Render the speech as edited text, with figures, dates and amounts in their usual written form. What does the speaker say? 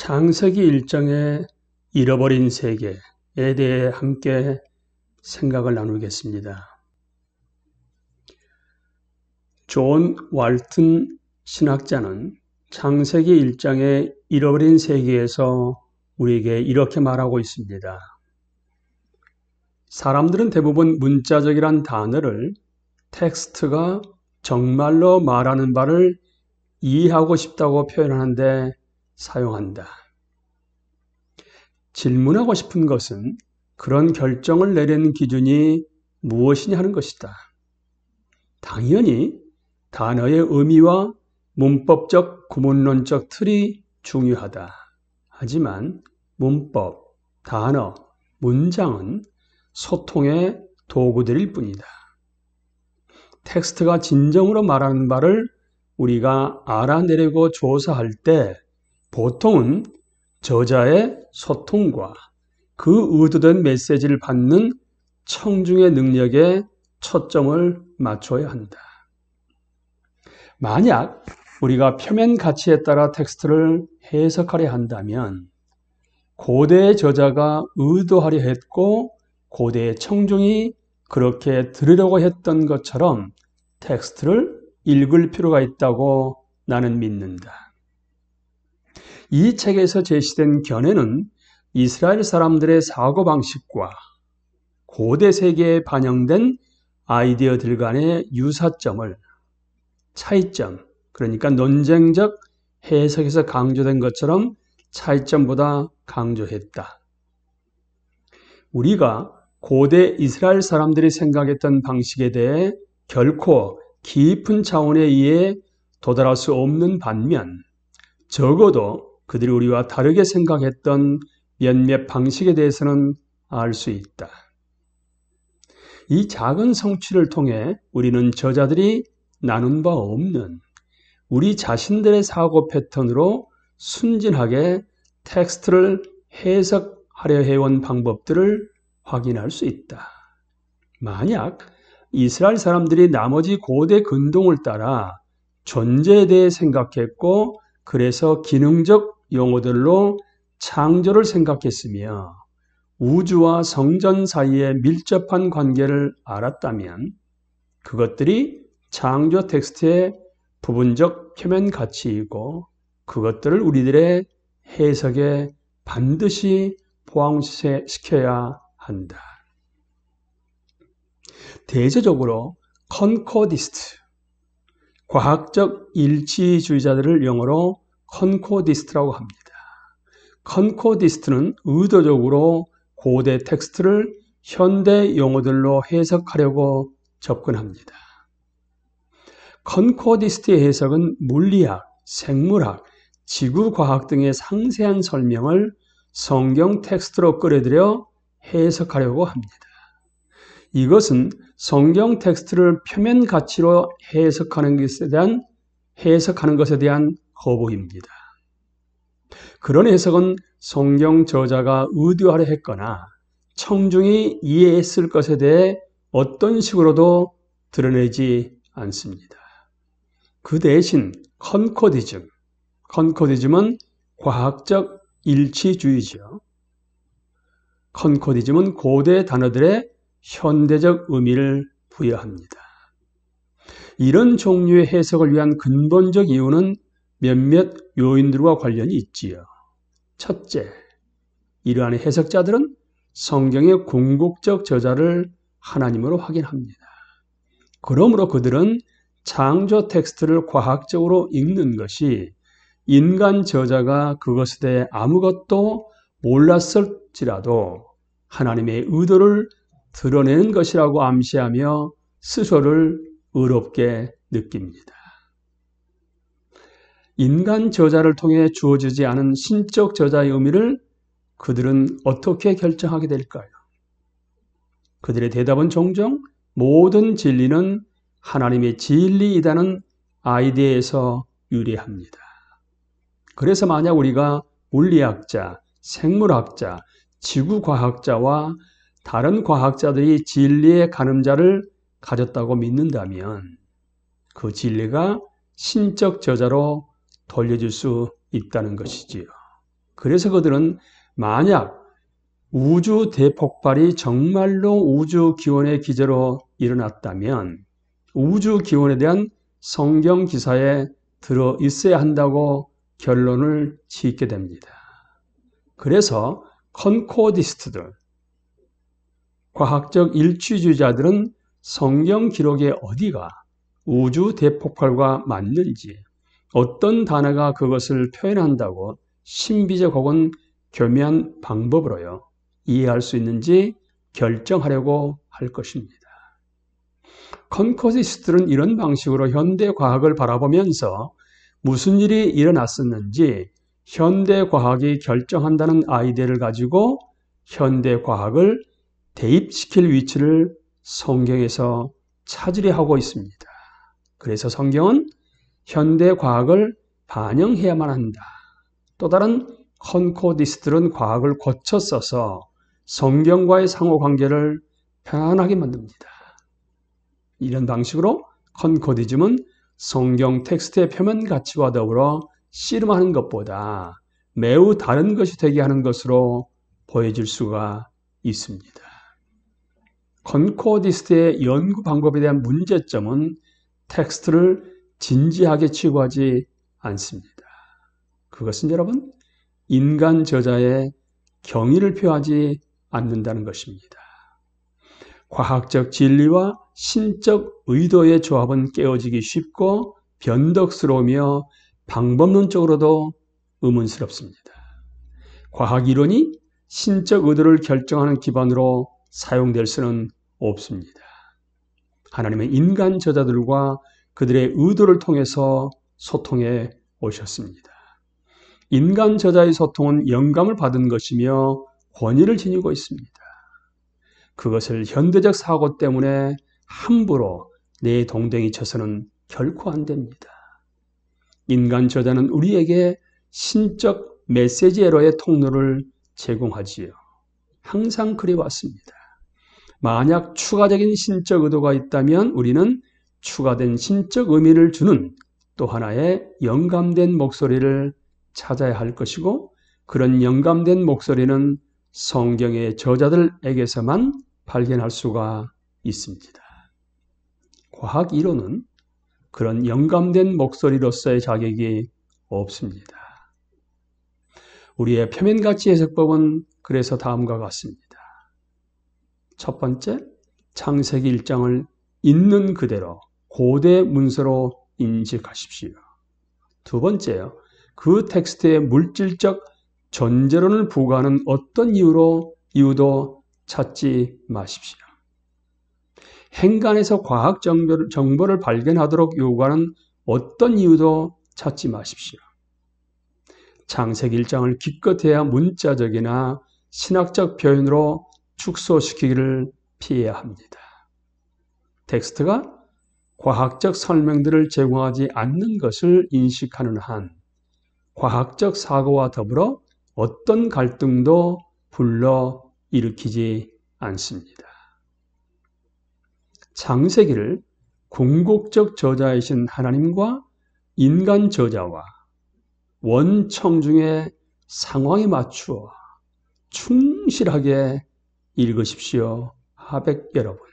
창세기 1장의 잃어버린 세계에 대해 함께 생각을 나누겠습니다. 존 왈튼 신학자는 창세기 1장의 잃어버린 세계에서 우리에게 이렇게 말하고 있습니다. 사람들은 대부분 문자적이란 단어를 텍스트가 정말로 말하는 바를 이해하고 싶다고 표현하는데 사용한다. 질문하고 싶은 것은 그런 결정을 내리는 기준이 무엇이냐 하는 것이다. 당연히 단어의 의미와 문법적 구문론적 틀이 중요하다. 하지만 문법, 단어, 문장은 소통의 도구들일 뿐이다. 텍스트가 진정으로 말하는 바를 우리가 알아내려고 조사할 때 보통은 저자의 소통과 그 의도된 메시지를 받는 청중의 능력에 초점을 맞춰야 한다. 만약 우리가 표면 가치에 따라 텍스트를 해석하려 한다면 고대의 저자가 의도하려 했고 고대의 청중이 그렇게 들으려고 했던 것처럼 텍스트를 읽을 필요가 있다고 나는 믿는다. 이 책에서 제시된 견해는 이스라엘 사람들의 사고방식과 고대 세계에 반영된 아이디어들 간의 유사점을 차이점, 그러니까 논쟁적 해석에서 강조된 것처럼 차이점보다 강조했다. 우리가 고대 이스라엘 사람들이 생각했던 방식에 대해 결코 깊은 차원에 의해 도달할 수 없는 반면 적어도 그들이 우리와 다르게 생각했던 몇몇 방식에 대해서는 알 수 있다. 이 작은 성취를 통해 우리는 저자들이 나눈 바 없는 우리 자신들의 사고 패턴으로 순진하게 텍스트를 해석하려 해온 방법들을 확인할 수 있다. 만약 이스라엘 사람들이 나머지 고대 근동을 따라 존재에 대해 생각했고 그래서 기능적 용어들로 창조를 생각했으며 우주와 성전 사이의 밀접한 관계를 알았다면 그것들이 창조 텍스트의 부분적 표면 가치이고 그것들을 우리들의 해석에 반드시 포함시켜야 한다. 대체적으로 컨코디스트, 과학적 일치주의자들을 영어로 컨코디스트라고 합니다. 컨코디스트는 의도적으로 고대 텍스트를 현대 용어들로 해석하려고 접근합니다. 컨코디스트의 해석은 물리학, 생물학, 지구과학 등의 상세한 설명을 성경 텍스트로 끌어들여 해석하려고 합니다. 이것은 성경 텍스트를 표면 가치로 해석하는 것에 대한 거부입니다. 그런 해석은 성경 저자가 의도하려 했거나 청중이 이해했을 것에 대해 어떤 식으로도 드러내지 않습니다. 그 대신 컨코디즘은 과학적 일치주의죠. 컨코디즘은 고대 단어들의 현대적 의미를 부여합니다. 이런 종류의 해석을 위한 근본적 이유는 몇몇 요인들과 관련이 있지요. 첫째, 이러한 해석자들은 성경의 궁극적 저자를 하나님으로 확인합니다. 그러므로 그들은 창조 텍스트를 과학적으로 읽는 것이 인간 저자가 그것에 대해 아무것도 몰랐을지라도 하나님의 의도를 드러내는 것이라고 암시하며 스스로를 의롭게 느낍니다. 인간 저자를 통해 주어지지 않은 신적 저자의 의미를 그들은 어떻게 결정하게 될까요? 그들의 대답은 종종 모든 진리는 하나님의 진리이다는 아이디어에서 유래합니다. 그래서 만약 우리가 물리학자, 생물학자, 지구과학자와 다른 과학자들이 진리의 가늠자를 가졌다고 믿는다면 그 진리가 신적 저자로 돌려줄 수 있다는 것이지요. 그래서 그들은 만약 우주 대폭발이 정말로 우주 기원의 기제로 일어났다면 우주 기원에 대한 성경 기사에 들어 있어야 한다고 결론을 짓게 됩니다. 그래서 컨코디스트들, 과학적 일치주의자들은 성경 기록의 어디가 우주 대폭발과 맞는지, 어떤 단어가 그것을 표현한다고 신비적 혹은 교묘한 방법으로요 이해할 수 있는지 결정하려고 할 것입니다. 컨코디스트들은 이런 방식으로 현대 과학을 바라보면서 무슨 일이 일어났었는지 현대 과학이 결정한다는 아이디어를 가지고 현대 과학을 대입시킬 위치를 성경에서 찾으려 하고 있습니다. 그래서 성경은 현대 과학을 반영해야만 한다. 또 다른 컨코디스트들은 과학을 고쳐 써서 성경과의 상호관계를 편안하게 만듭니다. 이런 방식으로 컨코디즘은 성경 텍스트의 표면 가치와 더불어 씨름하는 것보다 매우 다른 것이 되게 하는 것으로 보여질 수가 있습니다. 컨코디스트의 연구 방법에 대한 문제점은 텍스트를 진지하게 취급하지 않습니다. 그것은 여러분, 인간 저자의 경의를 표하지 않는다는 것입니다. 과학적 진리와 신적 의도의 조합은 깨어지기 쉽고 변덕스러우며 방법론적으로도 의문스럽습니다. 과학 이론이 신적 의도를 결정하는 기반으로 사용될 수는 없습니다. 하나님은 인간 저자들과 그들의 의도를 통해서 소통해 오셨습니다. 인간 저자의 소통은 영감을 받은 것이며 권위를 지니고 있습니다. 그것을 현대적 사고 때문에 함부로 내 동댕이 쳐서는 결코 안 됩니다. 인간 저자는 우리에게 신적 메시지에러의 통로를 제공하지요. 항상 그래왔습니다. 만약 추가적인 신적 의도가 있다면 우리는 추가된 신적 의미를 주는 또 하나의 영감된 목소리를 찾아야 할 것이고 그런 영감된 목소리는 성경의 저자들에게서만 발견할 수가 있습니다. 과학 이론은 그런 영감된 목소리로서의 자격이 없습니다. 우리의 표면가치 해석법은 그래서 다음과 같습니다. 첫 번째, 창세기 1장을 있는 그대로 고대 문서로 인식하십시오. 두 번째요, 그 텍스트에 물질적 존재론을 부과하는 어떤 이유도 찾지 마십시오. 행간에서 과학 정보를 발견하도록 요구하는 어떤 이유도 찾지 마십시오. 창세기 1장을 기껏해야 문자적이나 신학적 표현으로 축소시키기를 피해야 합니다. 텍스트가 과학적 설명들을 제공하지 않는 것을 인식하는 한 과학적 사고와 더불어 어떤 갈등도 불러 일으키지 않습니다. 창세기를 궁극적 저자이신 하나님과 인간 저자와 원청중의 상황에 맞추어 충실하게 읽으십시오. 하백 여러분.